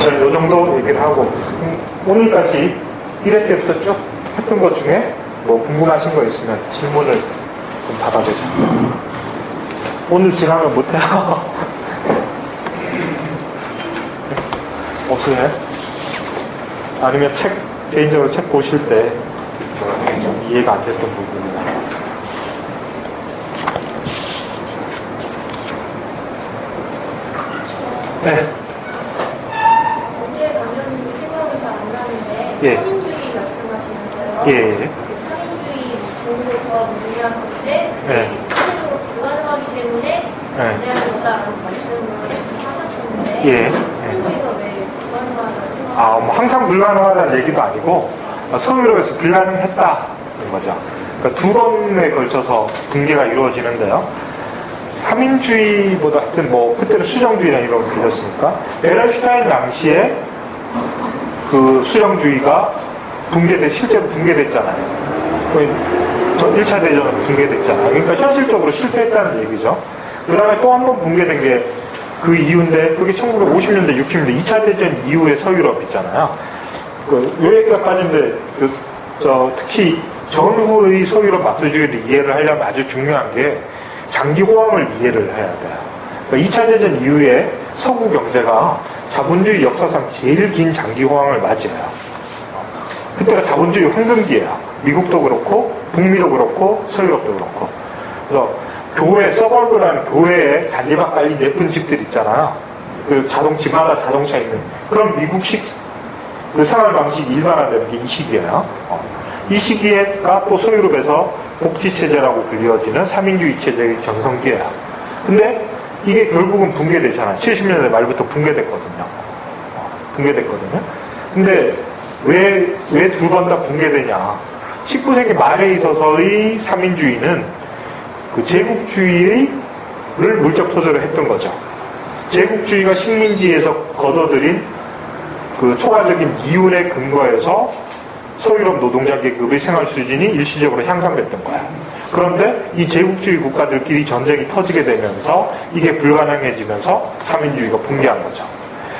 오늘 이 정도 얘기를 하고, 오늘까지 1회 때부터 쭉 했던 것 중에 뭐 궁금하신 거 있으면 질문을 좀 받아보자. 오늘 지나면 못해요. 없으세요? 아니면 개인적으로 책 보실 때 좀 이해가 안 됐던 부분이나. 네. 언제 강연인지 생각은 잘 안 나는데, 예. 3인주의 말씀하시면서요. 예. 3인주의 좋은데 조합 무리한 건데, 예. 스스로 불가능하기 때문에 반대하는 거다라는 말씀을 하셨었는데, 예. 3인주의가 왜 불가능하다고 생각하세요? 뭐 항상 불가능하다는 얘기도 아니고, 서유럽에서 불가능했다는 거죠. 그러니까 두 번에 걸쳐서 붕괴가 이루어지는데요. 3인주의보다 하여튼 뭐 그때는 수정주의라는 이름으로 불렸으니까 베른슈타인 당시에 그 수정주의가 실제로 붕괴됐잖아요. 1차 대전으로 붕괴됐잖아요. 그러니까 현실적으로 실패했다는 얘기죠. 그 다음에 또 한 번 붕괴된 게 그 이후인데, 그게 1950년대, 60년대 2차 대전 이후의 서유럽 있잖아요. 요 얘기가 빠진데, 특히 전후의 서유럽 마소주의를 이해를 하려면 아주 중요한 게 장기 호황을 이해를 해야 돼요. 그러니까 2차 대전 이후에 서구 경제가 자본주의 역사상 제일 긴 장기 호황을 맞이해요. 그때가 자본주의 황금기예요. 미국도 그렇고 북미도 그렇고 서유럽도 그렇고. 그래서 서벌브라는 교회에 잔디밭 깔린 예쁜 집들 있잖아요. 그 집마다 자동차 있는 그런 미국식 그 생활 방식이 일반화되는 게 이 시기예요. 이 시기가 또 서유럽에서 복지체제라고 불리워지는 3인주의 체제의 전성기예요. 근데 이게 결국은 붕괴되잖아요. 70년대 말부터 붕괴됐거든요. 근데 왜 두 번 다 붕괴되냐. 19세기 말에 있어서의 3인주의는 그 제국주의를 물적 토대로 했던 거죠. 제국주의가 식민지에서 거둬들인 그 초과적인 이윤에 근거해서 서유럽 노동자 계급의 생활 수준이 일시적으로 향상됐던 거야. 그런데 이 제국주의 국가들끼리 전쟁이 터지게 되면서 이게 불가능해지면서 3인주의가 붕괴한 거죠.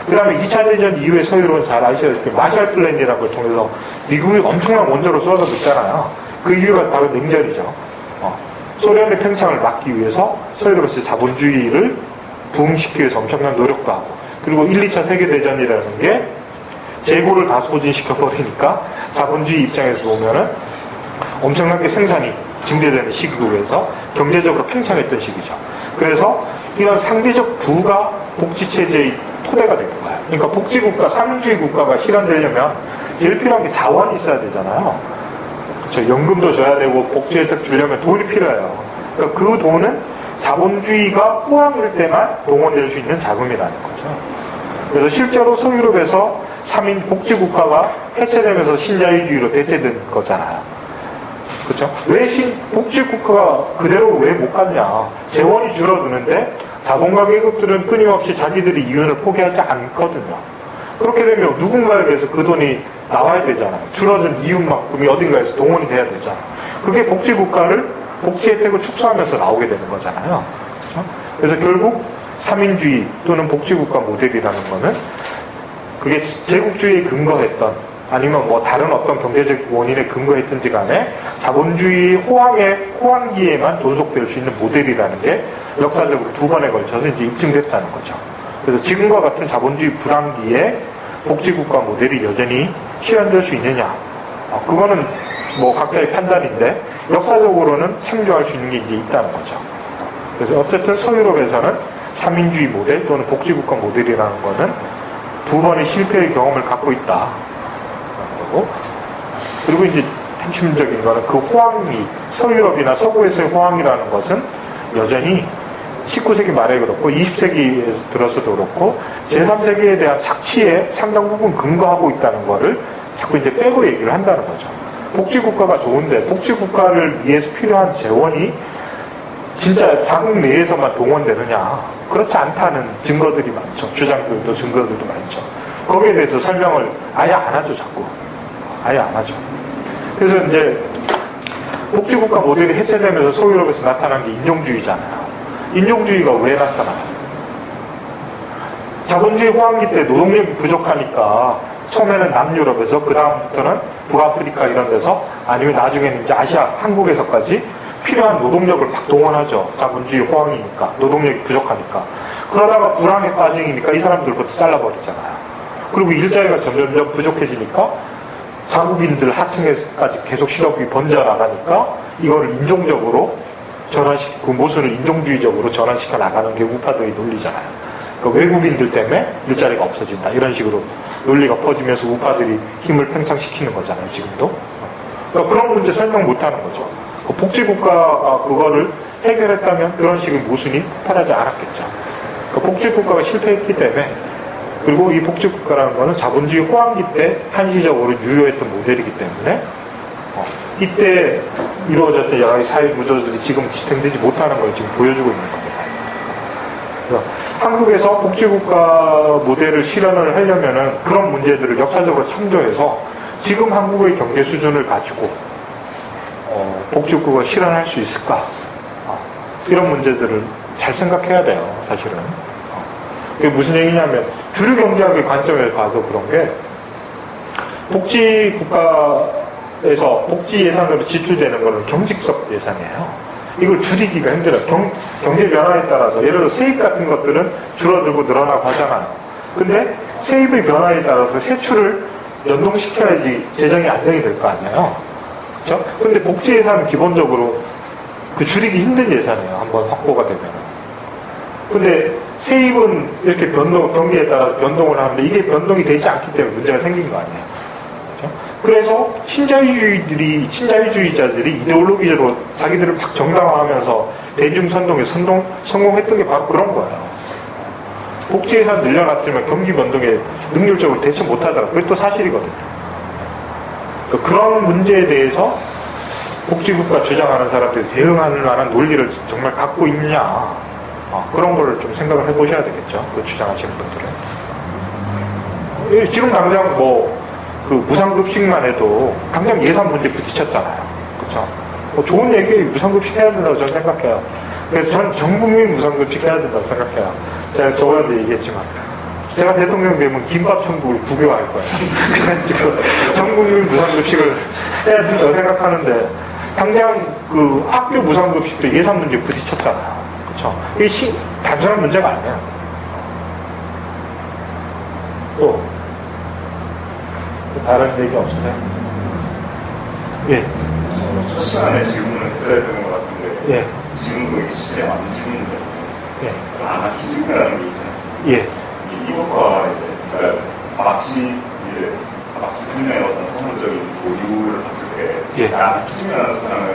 그 다음에 2차 대전 이후에 서유럽은 잘 아시다시피 마샬 플랜이라는 걸 통해서 미국이 엄청난 원조를 쏟아붓잖아요. 그 이유가 바로 냉전이죠. 소련의 팽창을 막기 위해서 서유럽에서 자본주의를 부흥시키기 위해서 엄청난 노력도 하고, 그리고 1, 2차 세계대전이라는 게 재고를 다 소진시켜버리니까 자본주의 입장에서 보면은 엄청나게 생산이 증대되는 시기고에서 경제적으로 팽창했던 시기죠. 그래서 이런 상대적 부가 복지체제의 토대가 된 거예요. 그러니까 복지국가, 3인주의 국가가 실현되려면 제일 필요한 게 자원이 있어야 되잖아요. 그렇죠. 연금도 줘야 되고 복지 혜택 주려면 돈이 필요해요. 그러니까 그 돈은 자본주의가 호황일 때만 동원될 수 있는 자금이라는 거죠. 그래서 실제로 서유럽에서 3인 복지국가가 해체되면서 신자유주의로 대체된 거잖아요. 그렇죠? 왜 복지국가가 그대로 왜 못 갔냐. 재원이 줄어드는데 자본가 계급들은 끊임없이 자기들의 이윤을 포기하지 않거든요. 그렇게 되면 누군가에게서 그 돈이 나와야 되잖아요. 줄어든 이윤만큼이 어딘가에서 동원이 돼야 되잖아요. 그게 복지국가를, 복지 혜택을 축소하면서 나오게 되는 거잖아요. 그렇죠? 그래서 결국 3인주의 또는 복지국가 모델이라는 거는 그게 제국주의에 근거했던, 아니면 뭐 다른 어떤 경제적 원인에 근거했든지 간에 자본주의 호황기에만 존속될 수 있는 모델이라는 게 역사적으로 두 번에 걸쳐서 이제 입증됐다는 거죠. 그래서 지금과 같은 자본주의 불황기에 복지국가 모델이 여전히 실현될 수 있느냐. 그거는 뭐 각자의 판단인데 역사적으로는 참조할 수 있는 게 이제 있다는 거죠. 그래서 어쨌든 서유럽에서는 3인주의 모델 또는 복지국가 모델이라는 거는 두 번의 실패의 경험을 갖고 있다. 거고. 그리고 이제 핵심적인 거는 그 호황이, 서유럽이나 서구에서의 호황이라는 것은 여전히 19세기 말에 그렇고 20세기에 들어서도 그렇고 제3세기에 대한 착취에 상당 부분 근거하고 있다는 거를 자꾸 이제 빼고 얘기를 한다는 거죠. 복지국가가 좋은데 복지국가를 위해서 필요한 재원이 진짜 자국 내에서만 동원되느냐. 그렇지 않다는 증거들이 많죠. 주장들도 증거들도 많죠. 거기에 대해서 설명을 아예 안 하죠. 자꾸. 아예 안 하죠. 그래서 이제 복지국가 모델이 해체되면서 서유럽에서 나타난 게 인종주의잖아요. 인종주의가 왜 나타나요? 자본주의 호황기 때 노동력이 부족하니까 처음에는 남유럽에서 그 다음부터는 북아프리카 이런 데서 아니면 나중에는 이제 아시아 한국에서까지 필요한 노동력을 막 동원하죠. 자본주의 호황이니까 노동력이 부족하니까. 그러다가 불황에 빠지니까 이 사람들부터 잘라버리잖아요. 그리고 일자리가 점점 부족해지니까 자국인들 하층에까지 계속 실업이 번져나가니까 이거를 인종적으로 전환시키고 그 모순을 인종주의적으로 전환시켜 나가는 게 우파들이 논리잖아요. 그러니까 외국인들 때문에 일자리가 없어진다 이런 식으로 논리가 퍼지면서 우파들이 힘을 팽창시키는 거잖아요. 지금도. 그러니까 그런 문제 설명 못하는 거죠. 그 복지국가가 그거를 해결했다면 그런 식의 모순이 폭발하지 않았겠죠. 그러니까 복지국가가 실패했기 때문에 그리고 이 복지국가라는 거는 자본주의 호황기 때 한시적으로 유효했던 모델이기 때문에 이때 이루어졌던 여러 가지 사회 구조들이 지금 지탱되지 못하는 걸 지금 보여주고 있는 거잖아요. 그래서 한국에서 복지국가 모델을 실현을 하려면은 그런 문제들을 역사적으로 참조해서 지금 한국의 경제 수준을 가지고 복지국가가 실현할 수 있을까? 이런 문제들을 잘 생각해야 돼요, 사실은. 그게 무슨 얘기냐면 주류 경제학의 관점에서 봐서 그런 게 복지국가에서 복지 예산으로 지출되는 거는 경직적 예산이에요. 이걸 줄이기가 힘들어요. 경제 변화에 따라서 예를 들어 세입 같은 것들은 줄어들고 늘어나고 하잖아요. 근데 세입의 변화에 따라서 세출을 연동시켜야지 재정이 안정이 될 거 아니에요. 그렇죠? 근데 복지 예산은 기본적으로 그 줄이기 힘든 예산이에요. 한번 확보가 되면. 근데 세입은 이렇게 경기에 따라서 변동을 하는데 이게 변동이 되지 않기 때문에 문제가 생긴 거 아니에요. 그렇죠? 그래서 신자유주의자들이 이데올로기적으로 자기들을 막 정당화하면서 대중선동에 성공했던 게 바로 그런 거예요. 복지 예산 늘려놨지만 경기 변동에 능률적으로 대처 못하더라고요. 그게 또 사실이거든요. 그런 문제에 대해서 복지국가 주장하는 사람들이 대응하는 만한 논리를 정말 갖고 있냐 그런 거를 좀 생각을 해보셔야 되겠죠. 그 주장하시는 분들은. 지금 당장 그 무상급식만 해도 당장 예산 문제 부딪혔잖아요. 그렇죠? 좋은 얘기 무상급식 해야 된다고 저는 생각해요. 그래서 전 전국민 무상급식 해야 된다고 생각해요. 제가 저번에도 얘기했지만 제가 대통령 되면 김밥 천국을 국유화할 거예요. 그래가지고 전국민 무상급식을 해야 된다고 생각하는데 당장 그 학교 무상급식도 예산 문제 부딪혔잖아요. 그렇죠? 이게 단순한 문제가 아니에요. 또 다른 얘기 없으세요? 예. 첫 시간에 질문을 했어야 되는 것 같은데 예. 지금도 이게 진짜 많은 질문이죠. 예. 아나키즘이라는 게 있잖아요. 예. 이것과 이제 그러니까 마르크시즘의 어떤 선언적인 보류를 봤을 때 예. 아나키즘이라는 사상은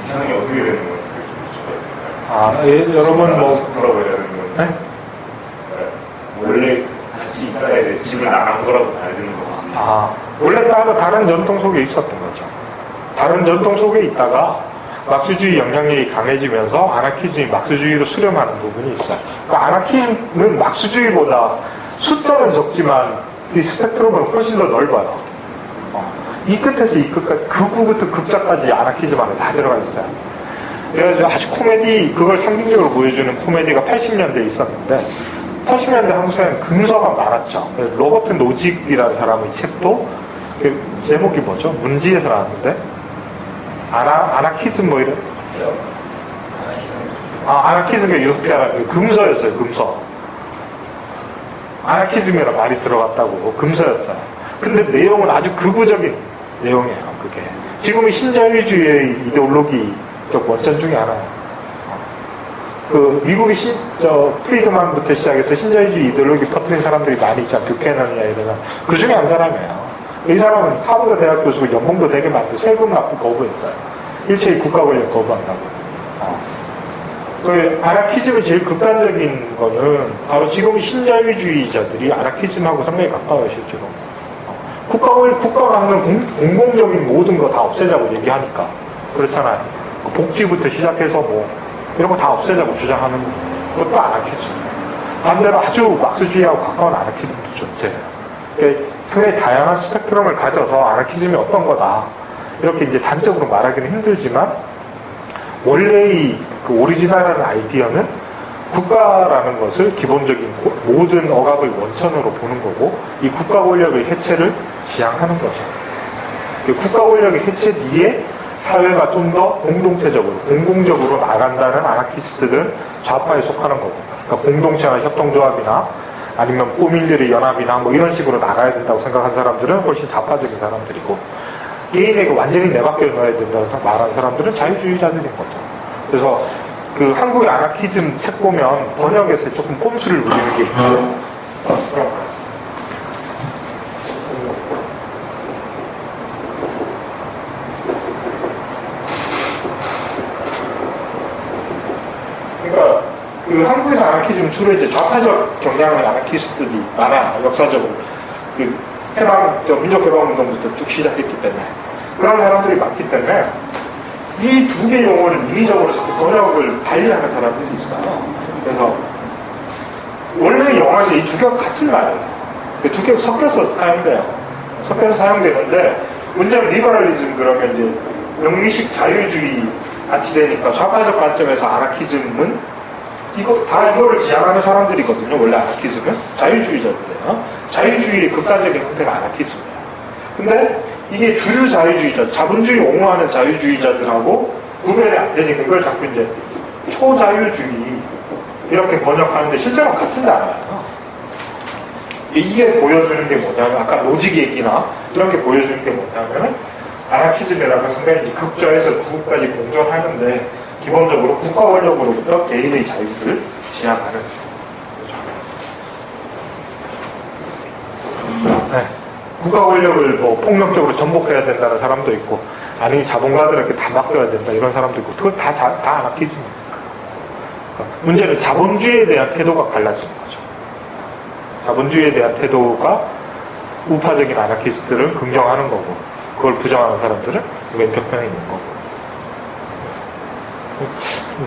이상이 어떻게 되는 건지 좀 여쭤봐도 될까요? 예, 여러분 돌아봐야 되는 건지 네? 원래 같이 있다가 이제 집을 나간 거라고 봐야 되는 건지 원래 다른 전통 속에 있었던 거죠. 다른 전통 속에 있다가 막스주의 영향력이 강해지면서 아나키즘이 막스주의로 수렴하는 부분이 있어요. 그러니까 아나키즘은 막스주의보다 숫자는 적지만 이 스펙트럼은 훨씬 더 넓어요. 이 끝에서 이 끝까지 극우부터 극자까지 아나키즘 안에 다 들어가 있어요. 그래가지고 아주 그걸 상징적으로 보여주는 코미디가 80년대에 있었는데 80년대 한국 사회는 금서가 많았죠. 로버트 노직이라는 사람의 책도 제목이 뭐죠? 문지에서 나왔는데 아나키즘 이런 아나키즘의 유토피아라는 금서였어요. 금서. 아나키즘이라는 말이 들어갔다고 금서였어요. 근데 내용은 아주 극우적인 내용이에요. 그게 지금의 신자유주의의 이데올로기적 원천 중에 하나예요. 미국의 프리드만부터 시작해서 신자유주의 이데올로기 퍼뜨린 사람들이 많이 있잖아요. 뷰캐넌이나 이런 그 중에 한 사람이에요. 이 사람은 하버드 대학 교수고 연봉도 되게 많고 세금 납부 거부했어요. 일체의 국가 권력 거부한다고. 아나키즘의 제일 극단적인 거는 바로 지금 신자유주의자들이 아나키즘하고 상당히 가까워요, 실제로. 국가가 하는 공공적인 모든 거 다 없애자고 얘기하니까. 그렇잖아요. 복지부터 시작해서 이런 거 다 없애자고 주장하는 것도 아나키즘. 반대로 아주 막스주의하고 가까운 아나키즘도 존재해요. 그러니까 상당히 다양한 스펙트럼을 가져서 아나키즘이 어떤 거다. 이렇게 이제 단적으로 말하기는 힘들지만, 원래의 그 오리지널한 아이디어는 국가라는 것을 기본적인 모든 억압의 원천으로 보는 거고, 이 국가 권력의 해체를 지향하는 거죠. 국가 권력의 해체 뒤에 사회가 좀 더 공동체적으로, 공공적으로 나간다는 아나키스트들은 좌파에 속하는 거고, 그러니까 공동체나 협동조합이나 아니면 꼬민들의 연합이나 뭐 이런 식으로 나가야 된다고 생각한 사람들은 훨씬 좌파적인 사람들이고, 개인에게 완전히 내밖에 넣어야 된다고 말하는 사람들은 자유주의자들인 거죠. 그래서 그 한국의 아나키즘 책 보면 번역에서 조금 꼼수를 부리는 게 있고, 그러니까 그 한국에서 아나키즘 주로 이제 좌파적 경향의 아나키스트들이 많아, 역사적으로. 그 민족해방운동부터 쭉 시작했기 때문에. 그런 사람들이 많기 때문에 이 두 개의 용어를 인위적으로 자꾸 번역을 달리하는 사람들이 있어요. 그래서 원래 영어에서 이 두 개가 같은 말이에요. 그 두 개가 섞여서 사용돼요. 섞여서 사용되는데 문제는 리버럴리즘 그러면 이제 영미식 자유주의 같이 되니까 좌파적 관점에서 아나키즘은 이거를 지향하는 사람들이거든요. 원래 아나키즘은 자유주의자들이에요. 자유주의의 극단적인 형태가 아나키즘이에요. 근데 이게 주류 자유주의자, 자본주의 옹호하는 자유주의자들하고 구별이 안 되니까 이걸 자꾸 이제 초자유주의 이렇게 번역하는데 실제로 같은 단어예요. 이게 보여주는 게 뭐냐면 아까 로직 얘기나 이런 게 보여주는 게 뭐냐면 아나키즘이라고 상당히 극좌에서 구까지 공존하는데 기본적으로 국가 권력으로부터 개인의 자유를 지향하는 거죠. 네. 국가 권력을 뭐 폭력적으로 전복해야 된다는 사람도 있고, 아니면 자본가들에게 다 맡겨야 된다 이런 사람도 있고, 그건 다 아나키즘입니다. 그러니까 문제는 자본주의에 대한 태도가 갈라지는 거죠. 자본주의에 대한 태도가 우파적인 아나키스트를 긍정하는 거고, 그걸 부정하는 사람들은 왼편에 있는 거고.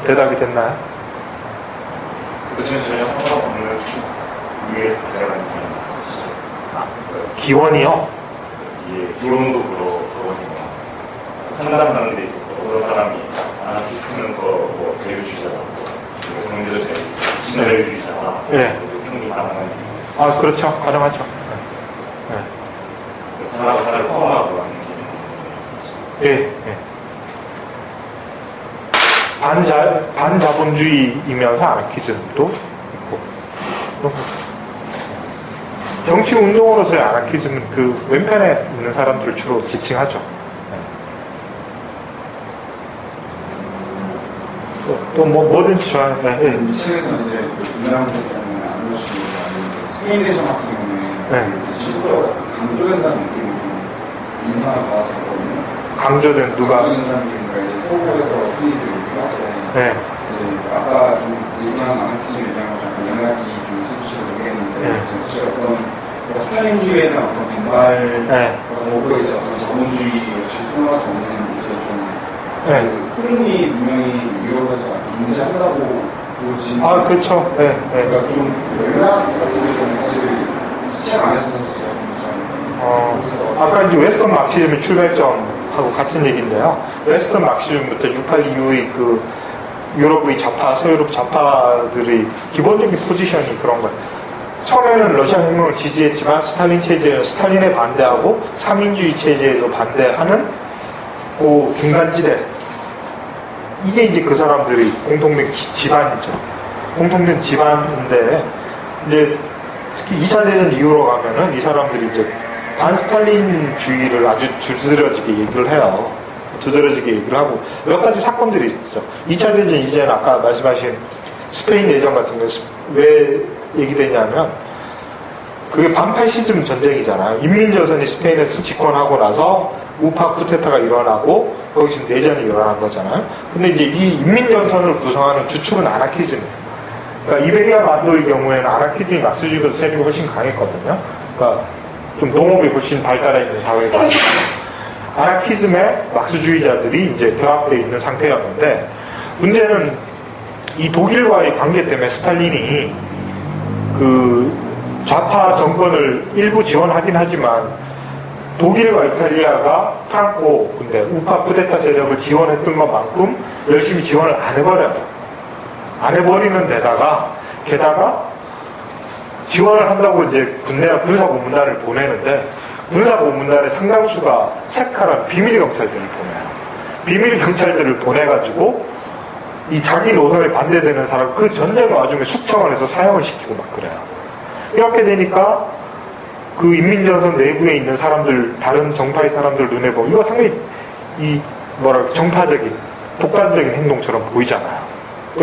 대답이 됐나요? 그것은 전혀 상관없는 위에서 대단한 기원이요? 예, 이론도 그러니까 판단하는 데 있어서 어떤 사람이 아나키스트면서 뭐 자유주의자다, 경제적 신자유주의자다, 네. 충분히 가능한 아, 그렇죠. 가능하죠. 네. 하나를 포함하고 하는 게. 예, 예. 반자본주의이면서 아나키즘도 있고. 그런 거죠. 정치 운동으로서의 아나키즘은 그 왼편에 있는 사람들을 주로 지칭하죠. 또 뭐든지 좋아요. 네, 네. 이 책에서는 이제 분량들 때문에 안 보시고 스페인 대전 같은 경우에 지속적으로 강조된다는 느낌이 좀 인상을 받았었거든요. 강조된 누가? 강조된 사람들이니까 이제 서구에서 흔히들 얘기를 하잖아요. 네. 이제 아까 좀 얘기한 아나키즘에 대한 좀 영향이 좀 있을지 모르겠는데 네. 사실 어떤 스탈린주의에는 어떤 반발, 네. 오히려 이제 어떤 자본주의 역시 수용할 수 없는 이제 좀 네. 그 흐름이 분명히 유럽에서 존재한다고 보여지는. 아, 그렇죠. 네, 네. 그러니까 좀 맥락 같은 게 사실 이 책 안에서는 제가 좀 아까 이제 웨스턴 마크시즘의 출발점하고 같은 얘기인데요. 웨스턴 마크시즘부터 68 이후의 그 유럽의 좌파, 서유럽 좌파들의 기본적인 포지션이 그런 거예요. 처음에는 러시아 혁명을 지지했지만 스탈린 체제에 스탈린에 반대하고 삼인주의 체제에도 반대하는 그 중간지대. 이게 이제 그 사람들이 공통된 집안이죠. 공통된 집안인데 이제 특히 2차 대전 이후로 가면은 이 사람들이 이제 반스탈린주의를 아주 두드러지게 얘기를 해요. 두드러지게 얘기를 하고 몇 가지 사건들이 있죠. 2차 대전 이제는 아까 말씀하신 스페인 내전 같은 거 왜 얘기되냐면 그게 반파시즘 전쟁이잖아요. 인민조선이 스페인에서 집권하고 나서 우파 쿠데타가 일어나고 거기서 내전이 일어난 거잖아요. 근데 이제 이 인민전선을 구성하는 주축은 아나키즘이에요. 그러니까 이베리아 반도의 경우에는 아나키즘이 막스주의보다 세력이 훨씬 강했거든요. 그러니까 좀 농업이 훨씬 발달해 있는 사회가 아나키즘의 막스주의자들이 이제 결합되어 있는 상태였는데 문제는 이 독일과의 관계 때문에 스탈린이 그 좌파 정권을 일부 지원하긴 하지만 독일과 이탈리아가 프랑코 근데 우파 쿠데타 세력을 지원했던 것만큼 열심히 지원을 안 해버려요. 안 해버리는 데다가 게다가 지원을 한다고 이제 군대나 군사고문단을 보내는데 군사고문단의 상당수가 색깔한 비밀경찰들을 보내요. 비밀경찰들을 보내가지고 이 자기 노선에 반대되는 사람 그 전쟁의 와중에 숙청을 해서 사형을 시키고 막 그래요. 이렇게 되니까 그 인민전선 내부에 있는 사람들, 다른 정파의 사람들 눈에 보면 이거 상당히 이 뭐랄까 정파적인 독단적인 행동처럼 보이잖아요.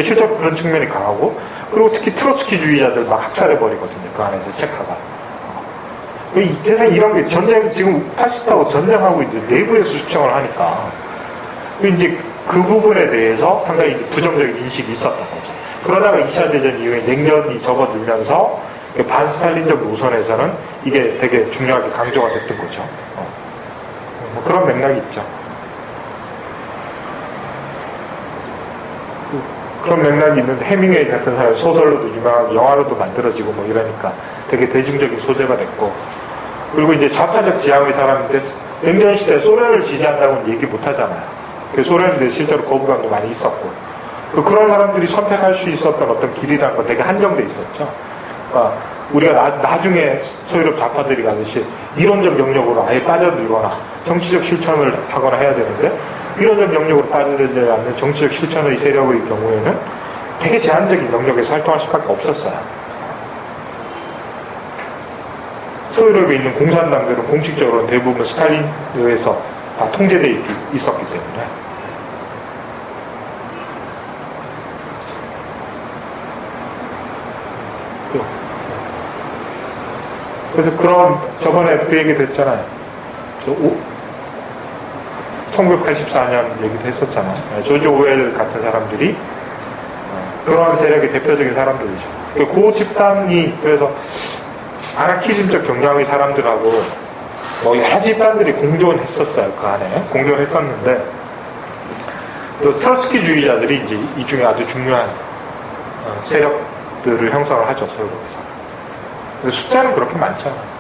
실제로 그런 측면이 강하고 그리고 특히 트로츠키주의자들 막 학살해버리거든요. 그 안에서 체카가. 이 세상에 이런 게 전쟁, 지금 파시스트하고 전쟁하고 이제 내부에서 숙청을 하니까 이제 그 부분에 대해서 상당히 이제 부정적인 인식이 있었던 거죠. 그러다가 2차 대전 이후에 냉전이 접어들면서 반스탈린적 노선에서는 이게 되게 중요하게 강조가 됐던 거죠. 뭐 그런 맥락이 있죠. 그런 맥락이 있는데 해밍웨이 같은 사람 소설로도 유명하고 영화로도 만들어지고 뭐 이러니까 되게 대중적인 소재가 됐고 그리고 이제 좌파적 지향의 사람인데 냉전 시대 소련을 지지한다고는 얘기 못 하잖아요. 소련인데 실제로 거부감도 많이 있었고 그런 사람들이 선택할 수 있었던 어떤 길이라는 건 되게 한정돼 있었죠. 그러니까 우리가 나중에 소유럽 좌파들이 가듯이 이론적 영역으로 아예 빠져들거나 정치적 실천을 하거나 해야 되는데 이론적 영역으로 빠져들지 않는 정치적 실천의 세력의 경우에는 되게 제한적인 영역에서 활동할 수밖에 없었어요. 소유럽에 있는 공산당들은 공식적으로는 대부분 스탈린에 의해서 다 통제되어 있었기 때문에 그래서 그런 저번에 그 얘기 됐잖아요. 1984년 얘기도 했었잖아요. 조지 오웰 같은 사람들이 그러한 세력의 대표적인 사람들이죠. 그 집단이 그래서 아나키즘적 경향의 사람들하고 뭐 여러 집단들이 공존했었어요. 그 안에 공존했었는데 또 트로츠키주의자들이 이제 이 중에 아주 중요한 세력들을 형성을 하죠. 서유럽에서. 숫자는 그렇게 많지 않아요.